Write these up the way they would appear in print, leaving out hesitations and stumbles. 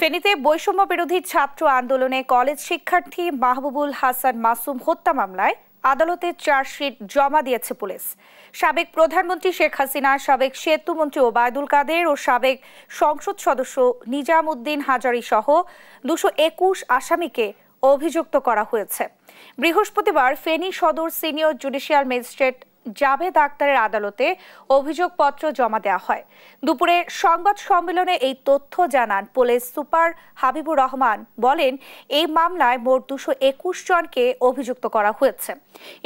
ফেনীতে বৈষম্য বিরোধী ছাত্র আন্দোলনে কলেজ শিক্ষার্থী মাহবুবুল হাসান মাসুম হত্যা মামলায় আদালতে চার্জশিট জমা দিয়েছে পুলিশ। সাবেক প্রধানমন্ত্রী শেখ হাসিনা, সাবেক সেতুমন্ত্রী ওবায়দুল কাদের ও সাবেক সংসদ সদস্য নিজাম উদ্দিন হাজারী সহ 221 আসামিকে অভিযুক্ত করা হয়েছে। বৃহস্পতিবার ফেনী সদর সিনিয়র জুডিশিয়াল ম্যাজিস্ট্রেট জাভেদ আক্তারের আদালতে অভিযোগপত্র জমা দেওয়া হয়। দুপুরে সংবাদ সম্মেলনে এই তথ্য জানান পুলিশ সুপার হাবিবুর রহমান। বলেন, এই মামলায় মোট 221 জনকে অভিযুক্ত করা হয়েছে।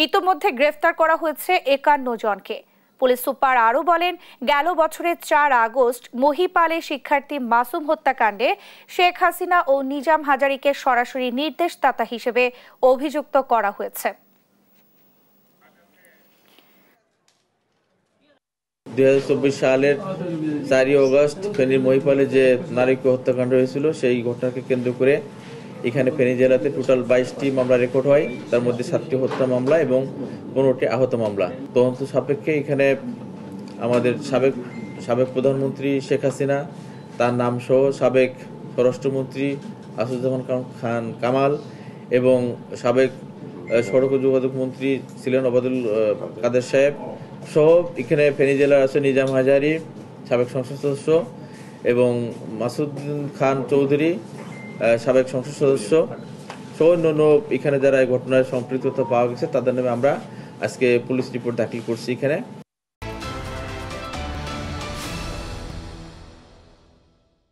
ইতোমধ্যে গ্রেফতার করা হয়েছে 51 জনকে। পুলিশ সুপার আরও বলেন, গেল বছরের 4 আগস্ট মহিপালে শিক্ষার্থী মাসুম হত্যাকাণ্ডে শেখ হাসিনা ও নিজাম হাজারীকে সরাসরি নির্দেশদাতা হিসেবে অভিযুক্ত করা হয়েছে। 2024 সালের 4 আগস্ট ফেনীর মহিপালে যে নারীকে হত্যাকাণ্ড হয়েছিল সেই ঘটনাকে কেন্দ্র করে এখানে ফেনী জেলাতে টোটাল 22টি মামলা রেকর্ড হয়। তার মধ্যে 7টি হত্যা মামলা এবং 15টি আহত মামলা। তদন্ত সাপেক্ষে এখানে আমাদের সাবেক প্রধানমন্ত্রী শেখ হাসিনা, তার নাম সহ সাবেক স্বরাষ্ট্রমন্ত্রী আসাদুজ্জামান খান কামাল এবং সাবেক সড়ক ও যোগাযোগ মন্ত্রী ছিলেন ওবায়দুল কাদের সাহেব সহ এখানে ফেনী জেলার আছে নিজাম হাজারী, সাবেক সংসদ সদস্য, এবং মাসুদ খান চৌধুরী, সাবেক সংসদ সদস্য সহ অন্যান্য এখানে যারা এই ঘটনায় সম্পৃক্ততা পাওয়া গেছে তাদের নামে আমরা আজকে পুলিশ রিপোর্ট দাখিল করছি এখানে।